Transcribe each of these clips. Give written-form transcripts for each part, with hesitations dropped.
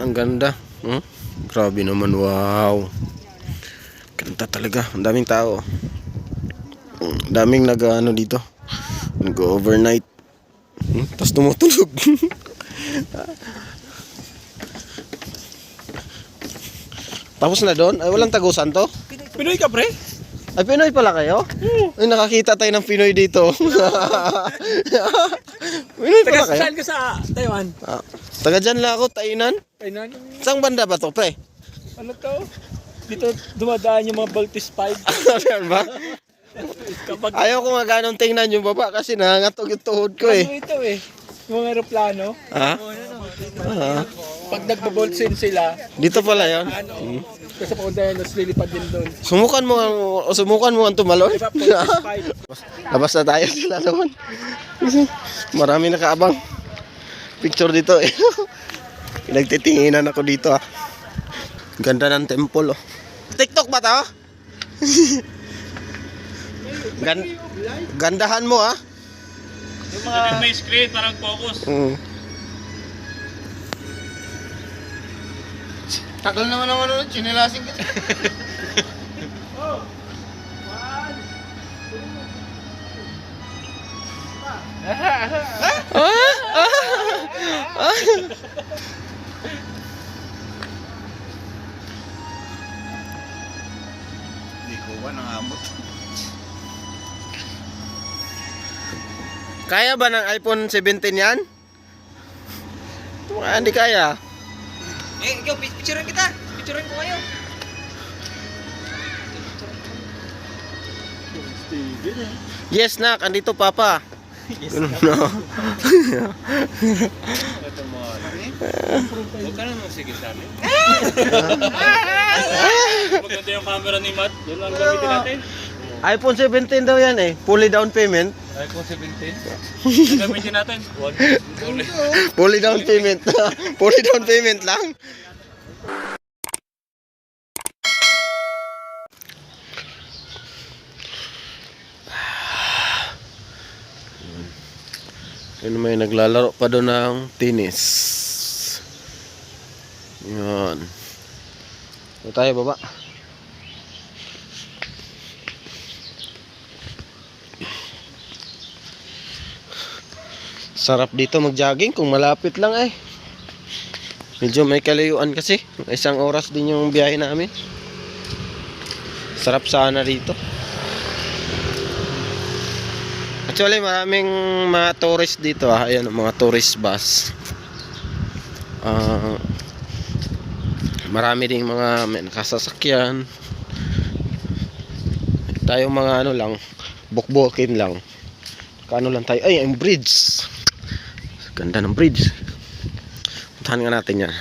ang ganda. Grabe naman, wow. Ganda talaga, ang daming tao. Daming nag-ano dito, nag-overnight. Tapos tumutulog. Tapos na doon? Ay, walang tagusan to? Pinoy ka, pre? Ay, Pinoy pala kayo? Ay, nakakita tayo ng Pinoy dito. Pinoy pala kayo? Saan ka sa Taiwan? Taga dyan lang ako, Tainan. Tainan? Saan banda ba to, pre? Ano to? Dito dumadaan yung mga Baltis 5. Saan ba? Kapag Ayaw ko nga ganong tingnan yung baba kasi nangangatog yung tuhod ko eh. ano ito eh, yung mga aeroplano, Ha? pag nagbaboltsin sila, Dito pala yun. ano, kasi papunta yan, tapos lilipad din doon. Sumukan mo ang tumalon. Diba, Baltis 5. Labas na tayo sila naman. Marami nakaabang. Picture dito eh. Pinagtitinginan ako dito ah. Ganda ng temple oh. TikTok ba to? Gandahan mo ah. Yung mga may screen, parang focus. Tagal naman ako nun, chinilasing kita. Hindi ko ba nangamot? Kaya ba ng iPhone 17 yan? Hindi kaya. Eh, ikaw, picturean kita. Picturean ko kayo. Yes, nak. Andito, Papa. Yes, No. Huwag ka naman sige sa amin. Maganda yung camera ni Matt. Yun lang gamitin natin. iPhone 17 daw yan eh. Fully down payment. iPhone 17. Gamitin natin. Fully down payment. Fully down payment lang. Yun, may naglalaro pa doon ng tennis. Yan. Ito tayo baba. Sarap dito mag-jogging kung malapit lang eh. Medyo may kalayuan kasi. 1 oras din yung biyahe namin. Sarap sana dito. Actually maraming mga tourist dito ah. Ayan mga tourist bus. Marami ding mga may nakasasakyan. Tayo mga ano lang, bukbukin lang. Kano lang tayo. Ay, ang bridge. Ganda ng bridge. Puntahan nga natin yan.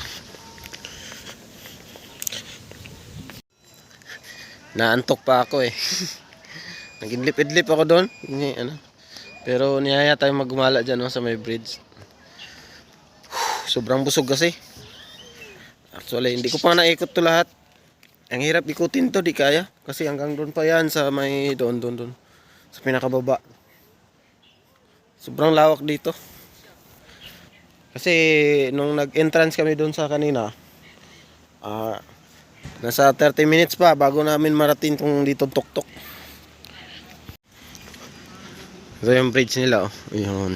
Naantok pa ako eh. Nag-idlip-idlip ako doon. Ano. Pero niyaya tayo maggumala dyan no, sa may bridge. Sobrang busog kasi. Actually, hindi ko pa naikot to lahat. Ang hirap ikutin to, di kaya. Kasi hanggang doon pa yan sa may doon. Sa pinakababa. Sobrang lawak dito. Kasi nung nag-entrance kami doon sa kanina, nasa 30 minutes pa bago namin marating tong dito tuktok. Ito yung bridge nila oh. Ayun.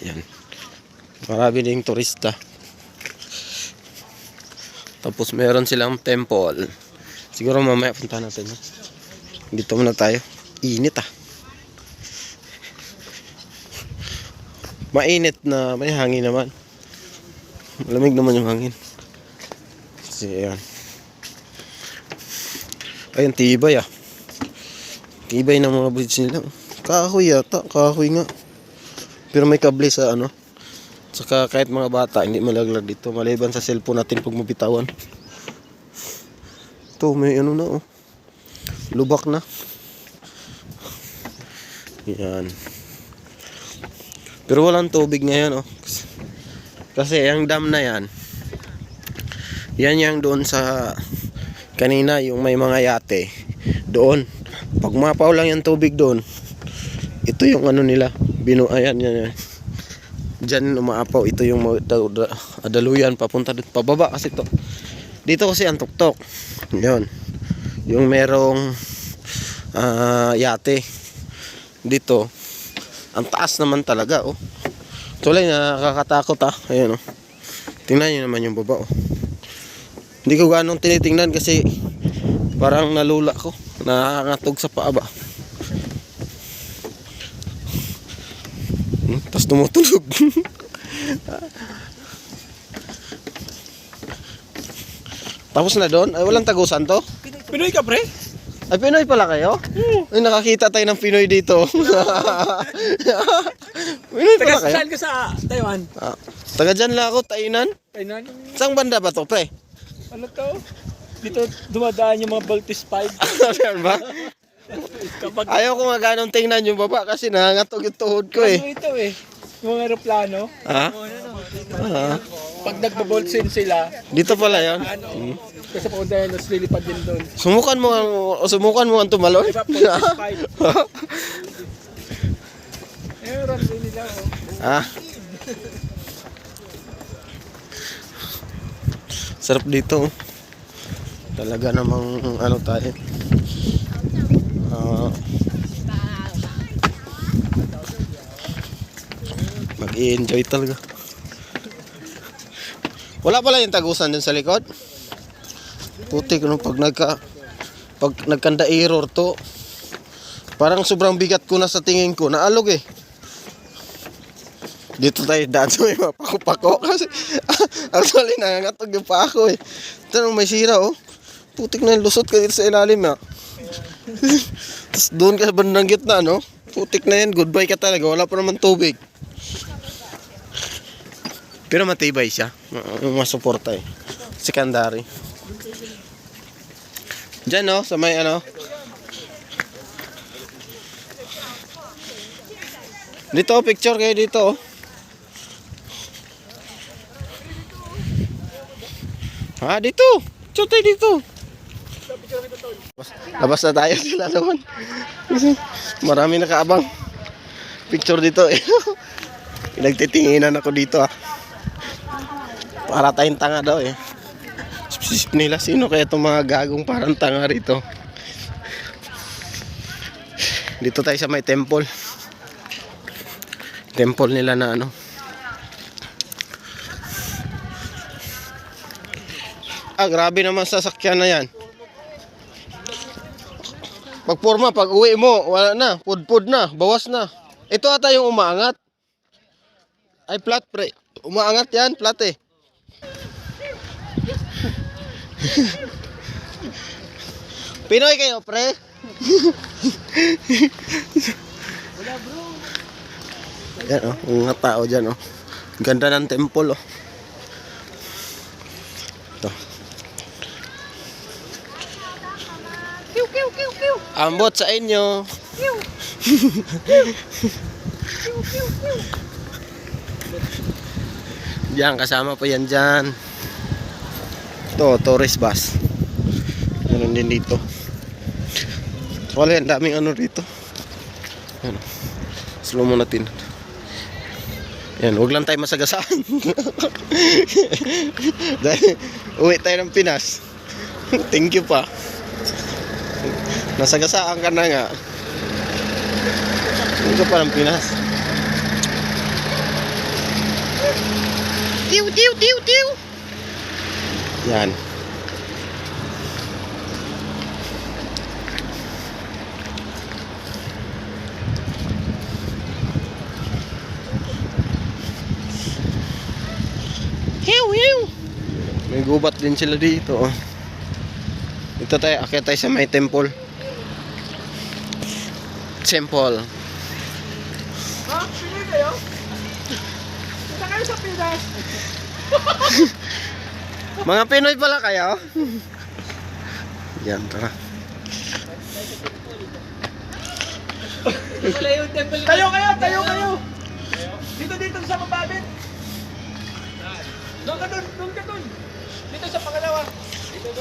Ayan. Marami ding turista. Tapos meron silang temple. Siguro mamaya punta natin. Dito muna tayo. Init ah. Mainit na may hangin naman. Malamig naman yung hangin. Kasi ayan. Ayun, tibay ah. Tibay ng mga bridge nila. Kahoy yata. Kahoy nga. Pero may kable sa ano. Saka kahit mga bata hindi malaglag dito. Maliban sa cellphone natin pag mabitawan. Ito may ano na oh. Lubak na. Yan. Pero walang tubig ngayon oh. Kasi yung dam na yan. Yan yung doon sa kanina yung may mga yate. Doon. Pag mapaw lang yung tubig doon. Ito yung ano nila. Ayan. Diyan umaapaw. Ito yung daluyan papunta dito. Pababa kasi to. Dito kasi ang tuktok. Yun. Yung merong yate. Dito. Ang taas naman talaga, oh. Tuloy, nakakatakot, ah. Ayun, oh. Tingnan nyo naman yung baba, oh. Hindi ko ganong tinitingnan kasi parang nalula ko. Nakakatog sa paa ba. Tapos tumutulog. Tapos na doon? Ay, walang tagusan to? Pinoy ka, pre? Ay, Pinoy pala kayo? Ay, nakakita tayo ng Pinoy dito. Pinoy pala kayo? Saan ka sa Taiwan? Taga dyan lang ako, Tainan. Tainan? Saan banda ba to, pre? Ano to? Dito dumadaan yung mga Baltis 5. Yan ba? Kapag Ayaw ko nga ganong tingnan yung baba kasi nangangatog yung tuhod ko eh. ano ito eh, yung mga aeroplano, Ha? pag nagbaboltsin sila, Dito pala yan. ano, kasi papunta yan, tapos lilipad din doon. Sumukan mo ang tumalon. Diba, Baltis 5. Eh, runway nila, oh. Ah. Sarap dito. Talaga namang ano tayo. Mag-i-enjoy talaga. Wala pala yung tagusan dun sa likod. Putik no pag nagkanda error to. Parang sobrang bigat ko na sa tingin ko. Naalog eh. Dito tayo daan sa may mapako-pako kasi actually nangangatog yung pa ako eh. Ito may sira oh. Putik na yung lusot ka dito sa ilalim ah. Tapos doon ka sa bandang gitna no. Putik na yan, goodbye ka talaga. Wala pa naman tubig. Pero matibay siya. Masuporta eh. Secondary. Diyan no, sa may ano. Dito picture kayo dito oh. Ha, dito. Picture tayo dito. Labas na tayo sila naman. Marami nakaabang. Picture dito eh. Pinagtitinginan ako dito ah. Para tayong tanga daw eh. Isip nila sino kaya itong mga gagong parang tanga rito. Dito tayo sa may temple. Temple nila na ano. Grabe naman sasakyan na yan. Pagporma, pag uwi mo, wala na. Pudpud na, bawas na. Ito ata yung umaangat. Ay, flat pre. Umaangat yan, flat eh. Pinoy kayo, pre? Wala bro. Yan oh, mga tao dyan oh. Ganda ng temple oh. Ito. Ambot sa inyo. Diyan, kasama pa yan dyan. Ito, tourist bus. Meron din dito. Wala yan, daming ano dito. Ano, slow mo natin. Yan, huwag lang tayo masagasaan. Dahil uwi tayo ng Pinas. Thank you pa. Nasagasaan ka na nga. Uwi ka pa ng Pinas. Tiw, tiw, tiw, tiw. Yan. May gubat din sila dito oh. Ito tayo, akyat tayo sa may temple. Temple. Ha? Pinoy kayo? Punta kayo sa Pinas. Mga Pinoy pala kayo? Yan, tara. Tayo kayo, tayo kayo. Dito sa mababit. Doon ka dun. Dito sa pangalawa. Dito ba.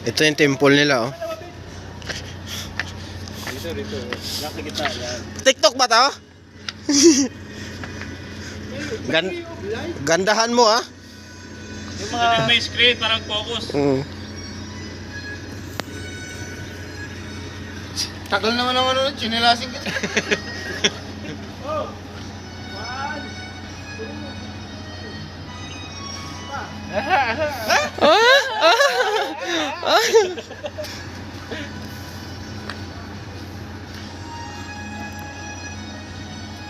Ito yung temple nila oh. Dito. Nakikita yan. TikTok ba to? Gandahan mo ah. Yung mga... may screen, parang focus. Tagal naman ang ano, chinilasing kita.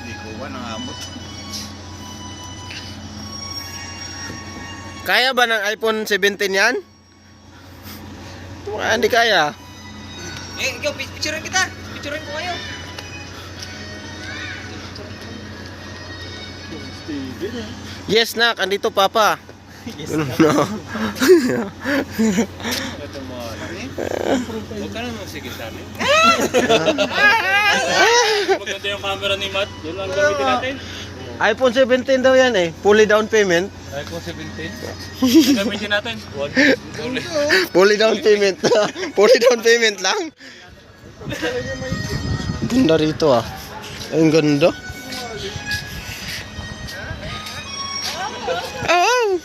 Hindi ko ba nangamot? Kaya ba ng iPhone 17 yan? Hindi kaya. Ikaw, picturean kita. Picturean ko kayo. Yes, nak. Andito, Papa. Ganun na. Huwag ka naman sige sa amin. Maganda yung camera ni Matt. Yun lang gamitin natin. iPhone 17 daw yan eh. Fully down payment. iPhone 17. Gamitin natin. Fully down payment. Fully down payment lang. Ganda rito ah. Ang ganda. Oh!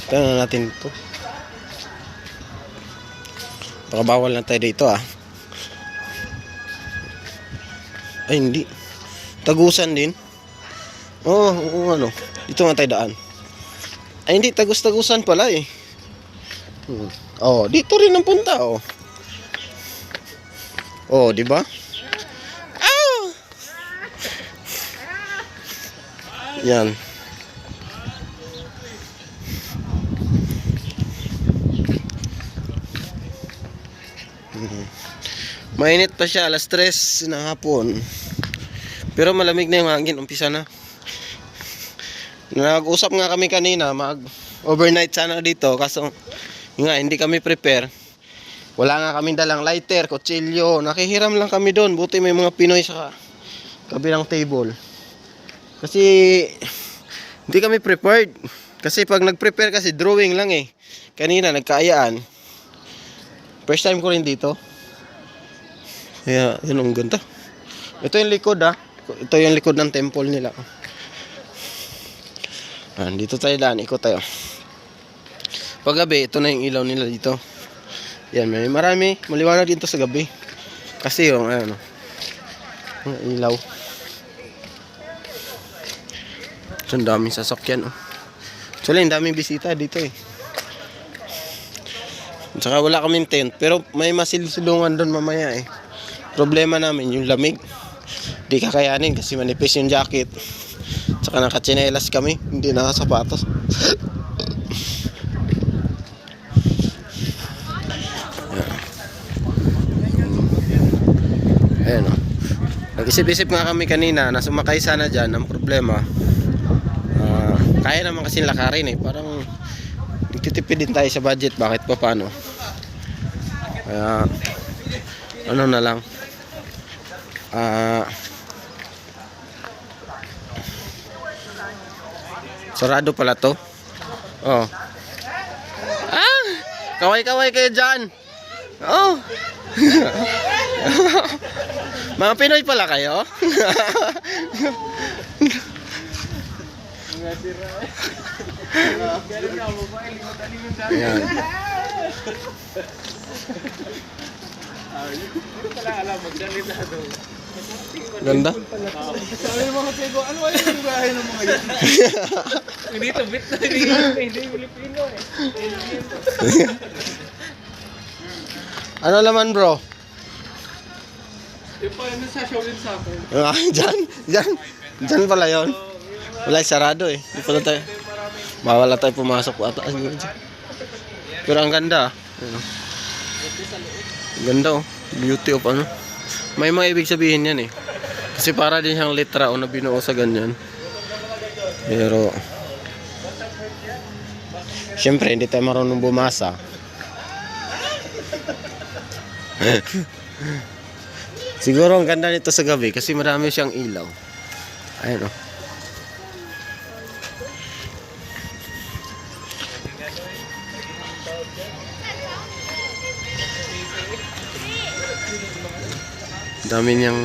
Tingnan natin ito. Baka bawal na tayo dito ah. Ay hindi. Tagusan din. Ano. Dito nga tayo daan. Ay hindi, tagus-tagusan pala eh. Dito rin ang punta oh. Di ba? Yan. Mainit pa siya, alas 3 ng hapon. Pero malamig na yung hangin, umpisa na. Nag-usap nga kami kanina, mag-overnight sana dito. Kaso, hindi kami prepare. Wala nga kaming dalang lighter, kutsilyo. Nakihiram lang kami doon. Buti may mga Pinoy sa kabilang table. Kasi, hindi kami prepared. Kasi pag nag-prepare kasi, drawing lang eh. Kanina, nagkaayaan. First time ko rin dito. Kaya, yun ang ganda. Ito yung likod ah. Ito yung likod ng temple nila. Dito tayo daan, ikot tayo. Pag gabi, ito na yung ilaw nila dito. Yan, may marami. Maliwanag dito sa gabi. Kasi yung, yung ilaw. So, ang daming sasakyan oh. Actually, ang daming bisita dito eh. Saka wala kaming tent. Pero may masilsulungan doon mamaya eh. Problema namin yung lamig. Di kakayanin kasi manipis yung jacket. Saka nakatsinelas kami, hindi nakasapatos. Ayan o. Nag-isip-isip nga kami kanina na sumakay sana dyan. Ang problema, kaya naman kasi lakarin eh. Parang nagtitipid din tayo sa budget. Bakit pa paano? Kaya ano na lang, sarado pala to. Kaway-kaway kayo dyan. Mga Pinoy pala kayo. Ayan. Ganda. Sabi ng mga tego, ano kaya yung bahay ng mga yun? Hindi to bit na hindi Filipino eh. Ano laman bro? Yung pa yun sa Shaolin sa akin. Diyan pala yun. Wala, sarado eh. Di pala tayo. Bawal na tayo pumasok ata. Pero ang ganda. Ang ganda oh. Beauty of ano. May mga ibig sabihin yan eh. Kasi para din siyang litra o na binuo sa ganyan. Pero syempre hindi tayo marunong bumasa. Siguro ang ganda nito sa gabi kasi marami siyang ilaw. Ayun oh. Dami niyang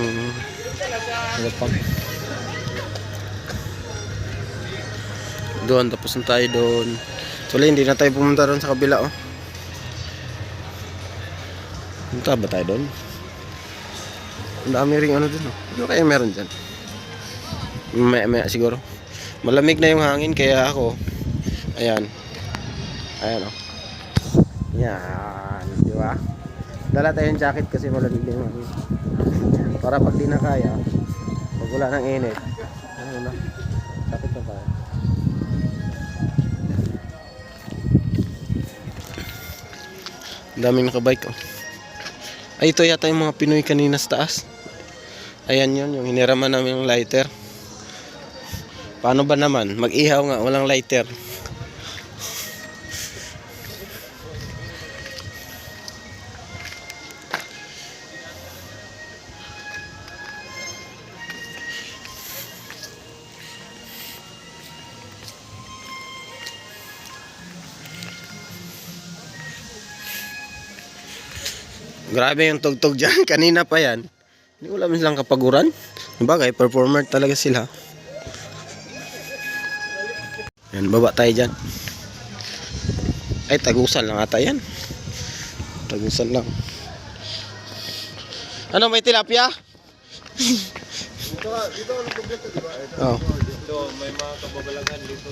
Doon, tapos na tayo doon. Actually, hindi na tayo pumunta doon sa kabila, oh. Punta ba tayo doon? Ang dami ring ano doon, oh. Ano kaya meron dyan? Maya siguro. Malamig na yung hangin, kaya ako, ayan. Ayan, oh. Yan, di ba? Dala tayong jacket kasi malamig na yung hangin. Para pag di na kaya, pag wala ng init, ano na, jacket na tayo. Daming nakabike, oh. Ay, ito yata yung mga Pinoy kanina sa taas. Ayan yun, yung hiniraman namin ng lighter. Paano ba naman? Mag-ihaw nga, walang lighter. Grabe yung tugtog dyan. Kanina pa yan. Hindi ko alam silang kapaguran. Bagay, performer talaga sila. Yan, baba tayo dyan. Ay, tagusan lang ata yan. Tagusan lang. Ano, may tilapia? Dito ano kompleto, di ba? Oh. Dito, may mga kababalagan dito.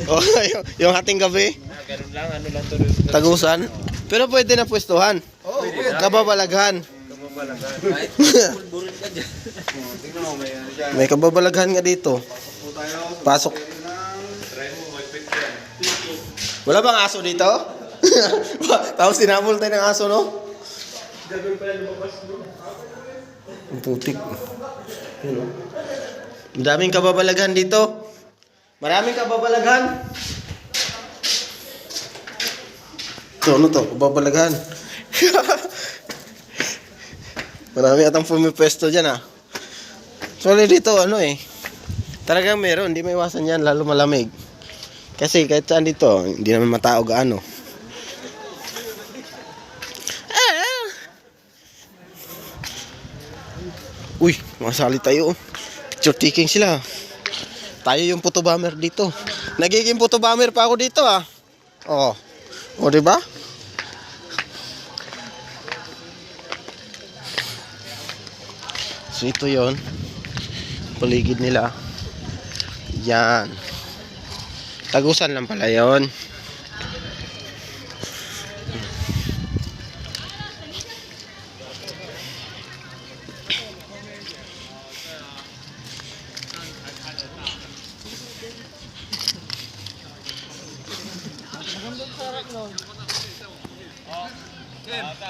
Oh, yung hating gabi. Ganun lang, ano lang to rin. Tagusan. Pero pwede na pwestuhan. Oo, pwede. Kababalaghan. Burin ka dyan. Tingnan mo, may ano dyan. May kababalaghan nga dito. Po tayo. Pasok. Try mo, mag-fit yan. Wala bang aso dito? Tapos tinabol tayo ng aso, no? Gagawin pala lumabas mo. Ang putik. Yun, oh. Ang daming kababalaghan dito. Maraming kababalaghan. Ito, ano to? Kababalaghan. Marami atang pumipwesto dyan, ah. So, dito, ano eh. Talagang meron, hindi may iwasan yan, lalo malamig. Kasi kahit saan dito, hindi naman matao gaano. Uy, masali tayo. Picture taking sila. Tayo yung photo bomber dito. Nagiging photo bomber pa ako dito, ah. Oh. O, diba? So, ito yon paligid nila. Yan. Tagusan lang pala yon.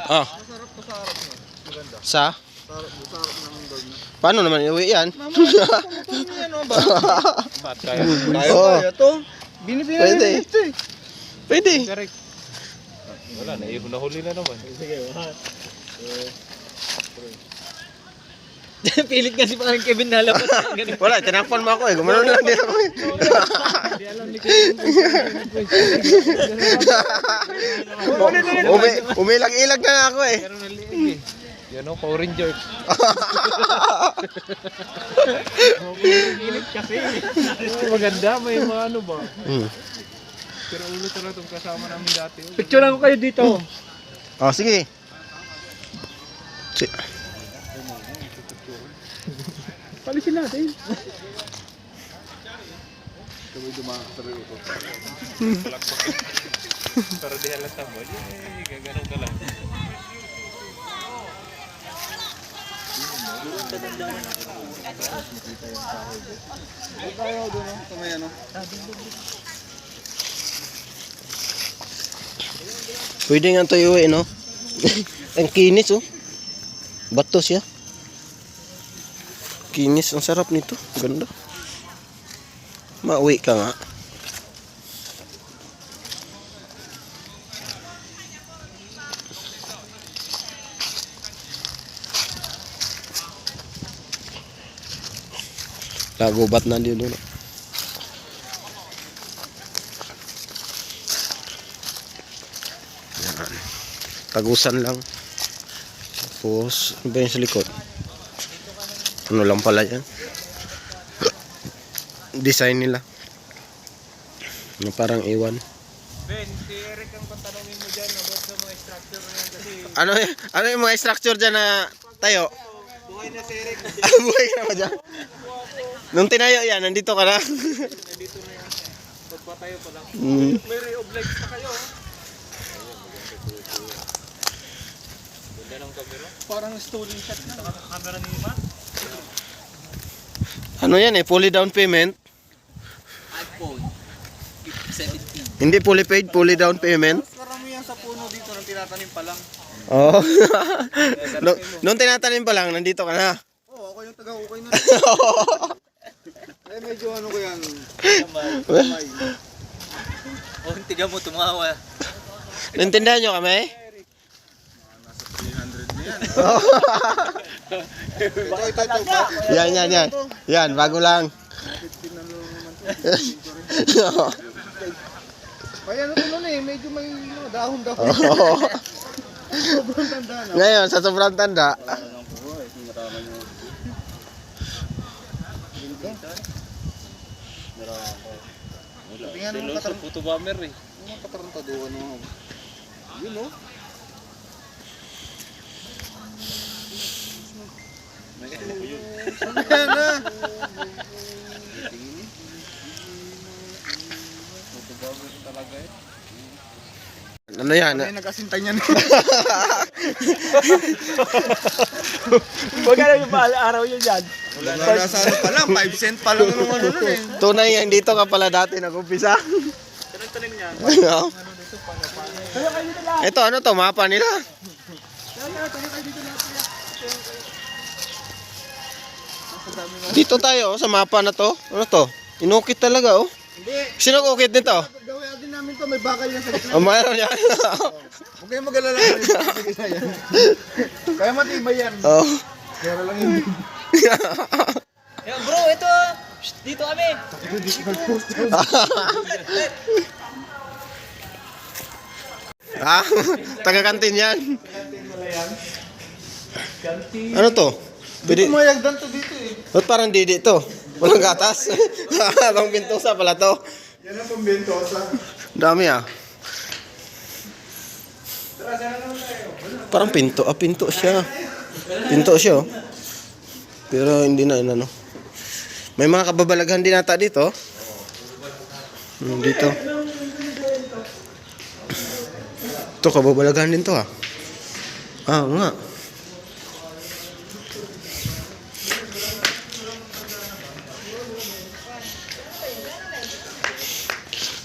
Ah. Masarap to sa harap niya. Maganda. Sa? Sarap ng dog na. Paano naman iuwi yan? Ano ba? Ba't kaya? Oo. Kaya to. Binibina Pwede. nila ito eh. Pwede. Correct. Wala, nahuli na naman. Sige, Pilit kasi parang Kevin nalabas. Wala, tinakpan mo ako eh. Gumanon lang din ako eh. Hindi alam ni Kevin. Umilag-ilag na ako eh. Pero naliig eh. Yan o, Power Rangers. Pilit kasi. Maganda, may mga ano ba? Pero ulo talaga itong kasama namin dati. Picture ko kayo dito. Oh, sige. Palisin natin. Sabay dumaan sa rin ito. Para di halata mo. Gaganong ka lang. Tayo doon, no? Kamay ano? Pwede nga ito iuwi, no? Ang kinis, oh. Bato siya. Kinis, ang sarap nito. Ganda. Mauwi ka nga. Lagubat na din doon. Yan. Tagusan lang. Tapos, ano ba yung sa likod? Ano lang pala yan? design nila. Na parang iwan. Ben, si Eric ang patanungin mo dyan about sa mga structure na yan kasi Ano yung mga structure dyan na tayo? buhay na si Eric. Buhay ka na ba dyan? Nung tinayo yan, nandito ka na. Nandito na yan. Pagpatayo pa lang. May re-oblige pa kayo. Ganda ng camera. Parang stolen shot na. Saka camera ni Iman. Ano yan fully down payment. iPhone 17. Hindi fully paid, fully down payment. Karamihan sa puno dito nang tinatanim pa lang. Oo. Nung tinatanim pa lang, nandito ka na. Oo, ako yung taga-ukay na. Eh, medyo ano ko yan. Kamay. Oh, tiga mo tumawa. Naintindihan nyo kami? Nasa 300 na yan. Ito. Yan. Yan, bago lang. 15 na lang naman to. Kaya ano to nun medyo may dahon-dahon. Sobrang tanda na. Ngayon, sa sobrang tanda. Tingnan mo Sa puto bomber eh. mga katarantaduhan mo. Yun no? Ayan na. Ano yan? Ay, nag-asintay niyan. Huwag ka na yung araw yun yan. Wala na sa ano pa lang, 5 cent pa lang nung ano nun eh. Tunay yan, dito ka pala dati nag-umpisa. Tanim niya. Ano? Ito, ano to? Mapa nila. Dito tayo, sa mapa na to. Ano to? Inukit talaga, oh. Hindi. Sino ukit nito? Gawin din namin to, may bakal yan sa gitna. Oh, mayroon yan. Huwag kayong mag-alala. Kaya matibay yan. Oh. Pero lang yun. Yan bro, ito. Dito kami. Ah, taga-kantin yan. Ano to? Pwede, Mayagdan to dito eh. ba't parang didi to? Walang gatas? Pang pintusa pala to. Yan ang pambentosa. Dami ah. Parang pinto. Pinto siya. Pinto siya oh. Pero hindi na ano. May mga kababalaghan din ata dito. Dito. Ito kababalaghan din to ah. Ah, nga.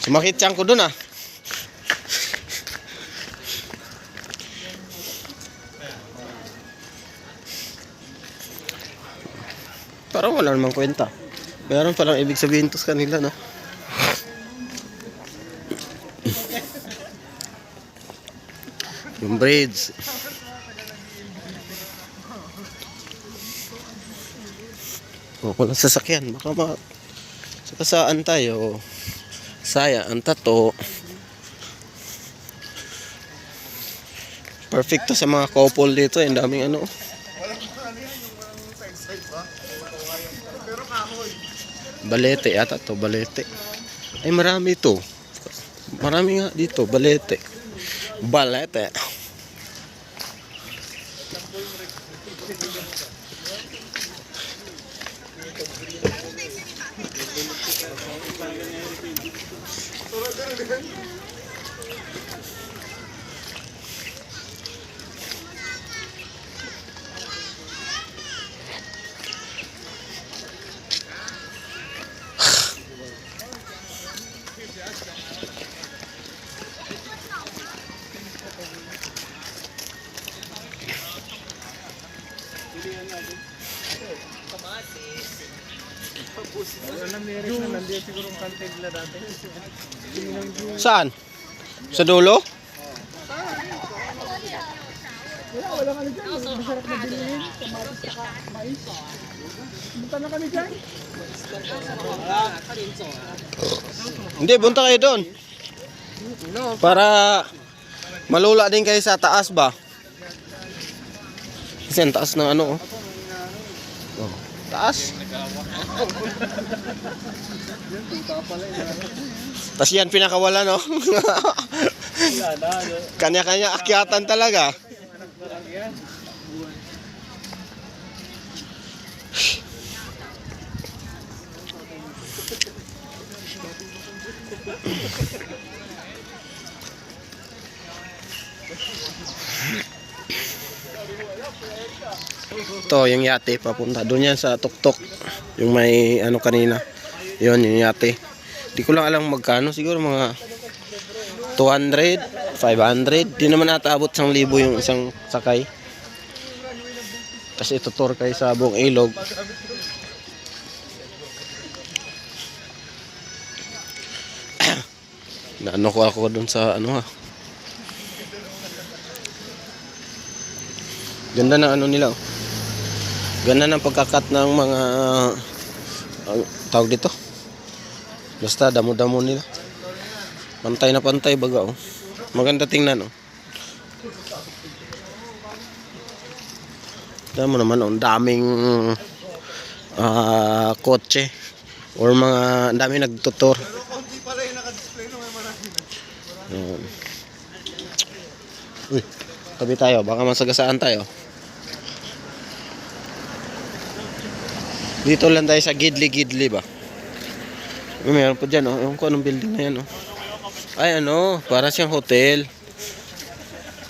Sumakit siyang ko dun ah. Parang wala namang kwenta. Meron palang ibig sabihin to sa kanila, no? Yung braids. O, walang sasakyan. Baka sakasaan tayo. Saya, ang tato. Perfect to sa mga couple dito. Ang daming ano. Balete yata to, balete. Ay marami to. Marami nga dito, balete. Balete. Alam ni Eric na nandiyan siguro ang content nila dati. Saan? Sa dulo? Wala kami dyan. Masarap na bilhin. Kamatis saka mais. Punta na kami dyan. Hindi, bunta kayo doon. Para malula din kayo sa taas ba? Kasi ang taas ng ano oh. Taas. Tas yan pinakawala, no? Kanya-kanya akyatan talaga. Ito yung yate papunta doon yan sa tuktok, yung may ano kanina, yun yung yate. Di ko lang alam magkano, siguro mga 200, 500, di naman nataabot 1,000 yung isang sakay. Kasi itutur kayo sa buong ilog. Naano ko ako doon sa ano ha. Ganda ng ano nila, oh. Ganda ng pagkakat ng mga tawag dito. Basta damo-damo nila. Pantay na pantay baga, oh. Maganda tingnan, oh. Tama naman, oh, daming kotse or mga daming nagtutur. Uy, tabi tayo, baka masagasaan tayo. Dito lang tayo sa Gidli ba? Meron pa dyan, oh. Ewan ko anong building na yan, oh. Ay, ano, para siyang hotel.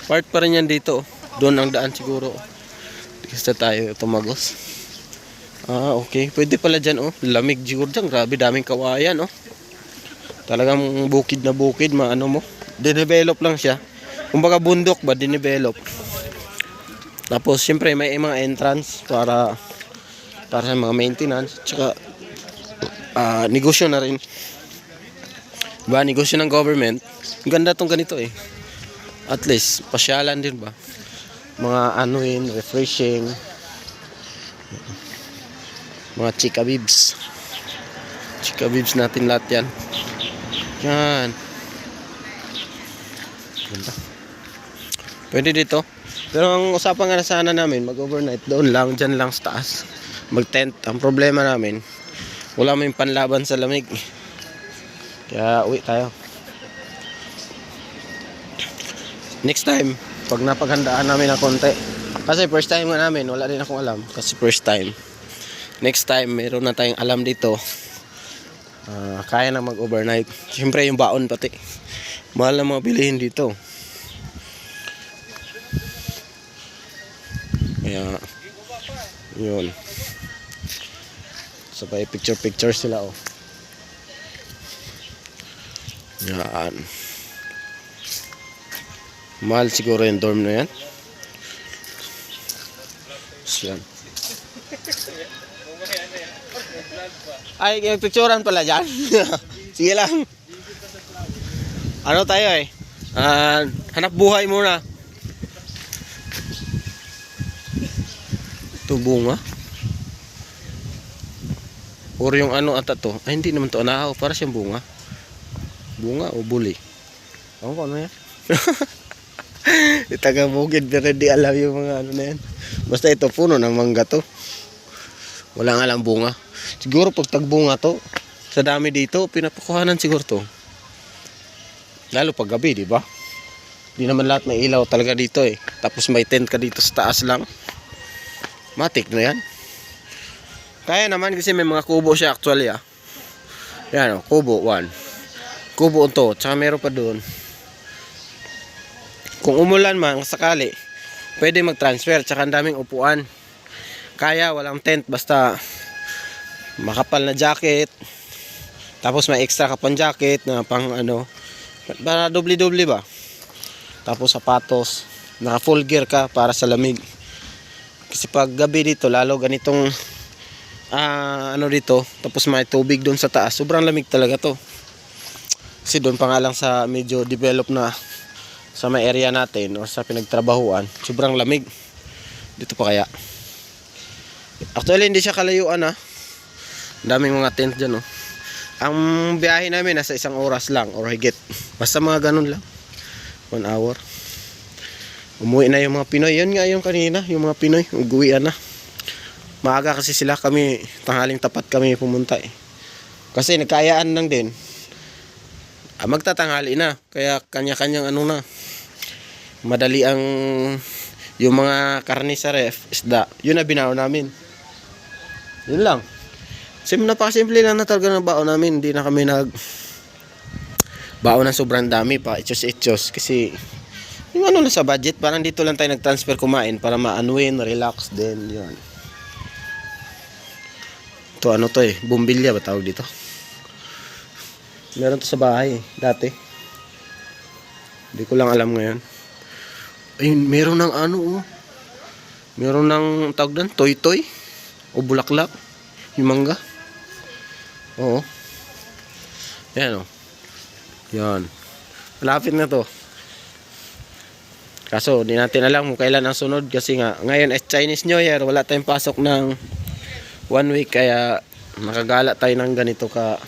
Part pa rin yan dito, oh. Doon ang daan siguro. Basta tayo tumagos. Ah, okay. Pwede pala dyan, oh. Lamig siguro dyan. Grabe, daming kawayan, oh. Talagang bukid na bukid, maano mo. Dinevelop lang siya. Kumbaga bundok ba, dinevelop. Tapos, siyempre, may mga entrance para sa mga maintenance. Tsaka, negosyo na rin. Diba, negosyo ng government. Ganda tong ganito, eh. At least, pasyalan din ba? Mga anuin, refreshing. Mga chika bibs. Chika bibs natin lahat yan. Yan. Ganda. Pwede dito. Pero ang usapan nga na sana namin, mag-overnight doon lang, dyan lang sa taas. Mag-tent. Ang problema namin, wala may panlaban sa lamig. Kaya uwi tayo. Next time, pag napaghandaan namin ng konti. Kasi first time nga namin, wala din akong alam. Kasi first time. Next time, meron na tayong alam dito. Kaya na mag-overnight. Siyempre yung baon pati. Mahal na mga bilihin dito. Kaya, yun. Sabay picture sila, oh. Yan. Mahal siguro yung dorm na yan. Yan. Ay, yung picturean pala dyan. Sige lang. Ano tayo, eh? Hanap buhay muna. Ito bunga. Or yung ano ata to. Ay, hindi naman to anahaw. Para siyang bunga. Bunga o buli. Ako ko ano yan. Taga-bukid pero di alam yung mga ano na yan. Basta ito puno ng mangga to. Wala nga lang bunga. Siguro pag tagbunga to, sa dami dito, pinapakuhanan siguro to. Lalo pag gabi, di ba? Di naman lahat may ilaw talaga dito, eh. Tapos may tent ka dito sa taas lang. Matik na yan. Kaya naman kasi may mga kubo siya actually, ah. Yan, oh, kubo 1. Kubo to, tsaka meron pa doon. Kung umulan man, sakali, pwede mag-transfer, tsaka ang daming upuan. Kaya walang tent, basta makapal na jacket. Tapos may extra ka pang jacket na pang ano, para doble-doble ba? Tapos sapatos, naka full gear ka para sa lamig. Kasi pag gabi dito, lalo ganitong ano dito, tapos may tubig doon sa taas, sobrang lamig talaga to. Kasi doon pa nga lang sa medyo develop na sa may area natin o sa pinagtrabahuan, sobrang lamig. Dito pa kaya. Actually hindi siya kalayuan, ah. Daming mga tent dyan, oh. Ang biyahe namin nasa 1 oras lang or higit. Basta mga ganun lang. 1 hour. Umuwi na yung mga Pinoy. Yun nga yung kanina, yung mga Pinoy, uguwian na. Maaga kasi sila, kami tanghaling tapat kami pumunta eh. Kasi nagkaayaan lang din. Magtatanghali na. Kaya kanya-kanyang ano na. Madali ang yung mga karne sa ref, isda. Yun na binaon namin. Yun lang. Napakasimple lang na talaga ng baon namin. Hindi na kami baon ng sobrang dami pa. Ichos. Kasi yung ano na sa budget, parang dito lang tayo nag-transfer kumain para ma-unwind, relax din. Yun. Ito ano to eh. Bumbilya ba tawag dito? Meron to sa bahay dati. Hindi ko lang alam ngayon. Ayun, meron ng ano oh. Meron ng tawag doon, toy o bulaklak. Yung mangga. Oo. Yan oh. Yan. Malapit na to. Kaso, di natin alam kung kailan ang sunod kasi nga, ngayon is Chinese New Year, wala tayong pasok ng 1 week kaya makagala tayo ng ganito ka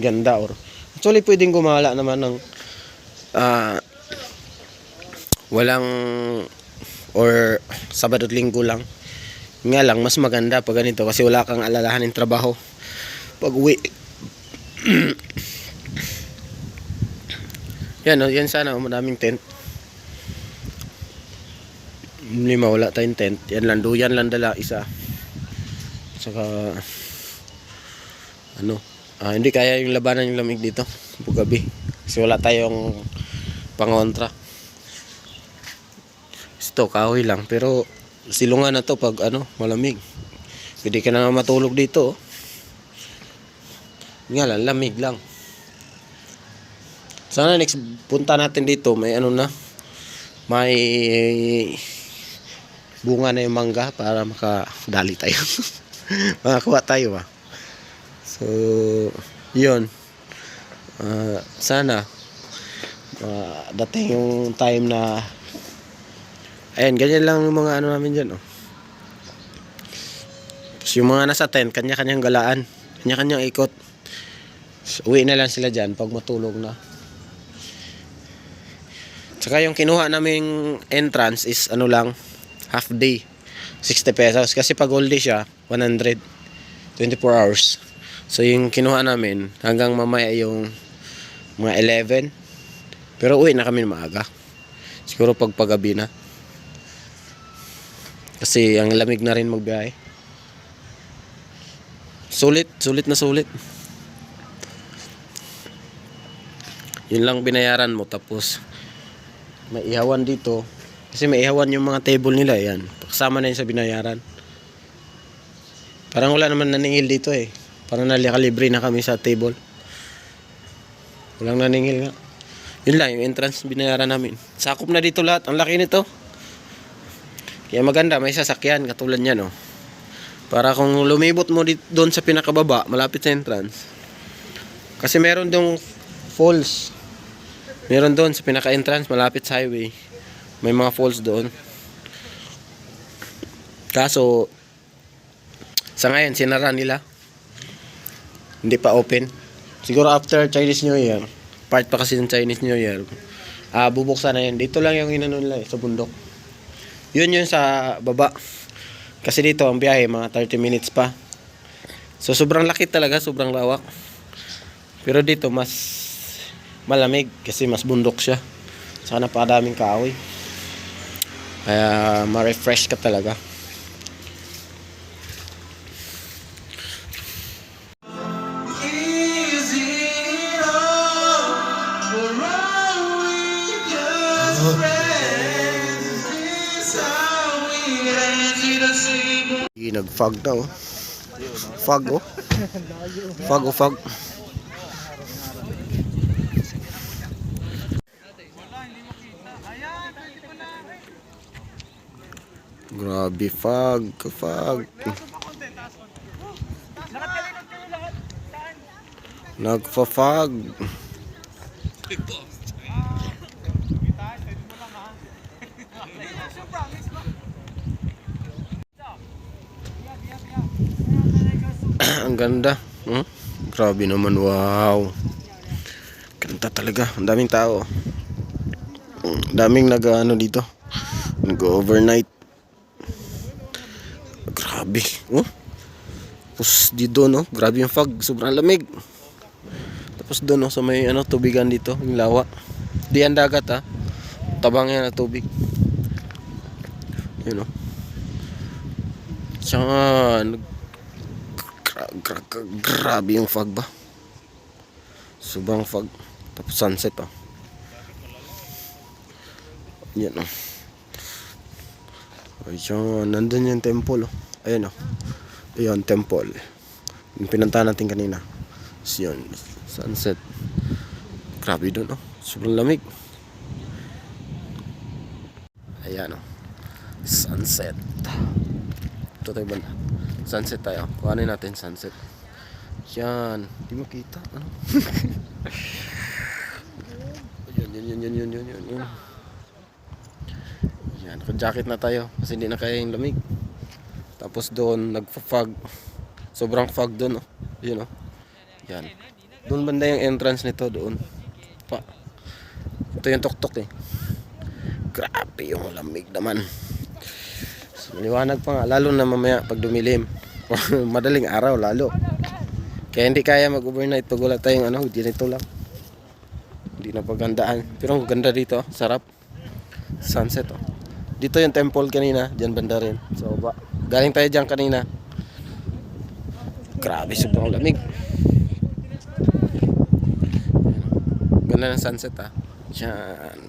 ganda or actually pwedeng gumala naman ng walang or Sabado at Linggo lang. Nga lang mas maganda pag ganito kasi wala kang alalahanin trabaho pag uwi. Yan o, yan sana madaming tent. Lima wala tayong tent. Yan lang, duyan lang dala isa. Saka ano, hindi kaya yung labanan yung lamig dito pag gabi. Kasi wala tayong pangontra. Ito, kahoy lang. Pero silungan na to pag ano, malamig. Pwede ka na matulog dito. Nga lang, lamig lang. Sana next punta natin dito, may ano na, may bunga na yung mangga para makadali tayo. Makakuha tayo ba. So, yun. Sana dating yung time na ayan, ganyan lang yung mga ano namin dyan oh. Tapos yung mga nasa tent, kanya-kanyang galaan, kanya-kanyang ikot. So, uwi na lang sila dyan pag matulog na. Tsaka yung kinuha naming entrance is ano lang, half day, 60 pesos. Kasi pag all day siya, 100, 24 hours. So yung kinuha namin, hanggang mamaya yung mga 11. Pero uwi na kami maaga. Siguro pag pagabi na. Kasi ang lamig na rin magbiyahe. Sulit na sulit. Yun lang binayaran mo tapos may ihawan dito. Kasi may ihawan yung mga table nila. Yan. Kasama na yun sa binayaran. Parang wala naman naningil dito eh. Parang nalikalibre na kami sa table. Walang naningil nga. Yun lang yung entrance binayaran namin. Sakop na dito lahat. Ang laki nito. Kaya maganda. May sasakyan. Katulad niya no. Para kung lumibot mo doon sa pinakababa. Malapit sa entrance. Kasi meron dong falls. Meron doon sa pinaka-entrance, malapit sa highway. May mga falls doon. Kaso, sa ngayon, sinara nila. Hindi pa open. Siguro after Chinese New Year, part pa kasi ng Chinese New Year, bubuksan na yun. Dito lang yung inano nila sa bundok. Yun sa baba. Kasi dito, ang biyahe, mga 30 minutes pa. So, sobrang laki talaga, sobrang lawak. Pero dito, mas malamig kasi mas bundok siya. Saka napakadaming kahoy. Kaya ma-refresh ka talaga. Nag-fog na oh. Fog oh. Fog. Grabe, fog. Nagfa-fog. Ang ganda. Grabe naman, wow. Ganda talaga. Ang daming tao. Daming nag-ano dito. Nag-overnight. Grabe. Grabe. Oh. Tapos dito no, grabe yung fog, sobrang lamig. Tapos doon no, sa may ano, tubigan dito, yung lawa. Di yan dagat ha. Tabang yan na tubig. Yun no. Tsaka, grabe yung fog ba. Sobrang fog. Tapos sunset oh. Yan oh. Ayun, nandun yung temple oh. Ayun oh. Ayun, temple. Yung pinuntahan natin kanina. So, yun, sunset. Grabe dun oh. Sobrang lamig. Ayan oh. Sunset. Ito tayo banda. Sunset tayo. Kuhanin natin sunset. Yan. Di makita. Ano? Yun. Yan. Naka-jacket na tayo. Kasi hindi na kaya yung lamig. Tapos doon, nagpa-fog. Sobrang fog doon. Oh. Yun oh. Yan. Doon banda yung entrance nito. Doon. Pa. Ito yung tuktok eh. Grabe yung lamig naman. So, maliwanag pa nga. Lalo na mamaya pag dumilim. Madaling araw lalo. Kaya hindi kaya mag-overnight pag wala tayong ano, dito lang. Hindi na pagandaan. Pero ang ganda dito, sarap. Sunset oh. Dito yung temple kanina, diyan banda rin. So galing tayo diyan kanina. Grabe, sobrang lamig. Ganda ng sunset ah. Diyan.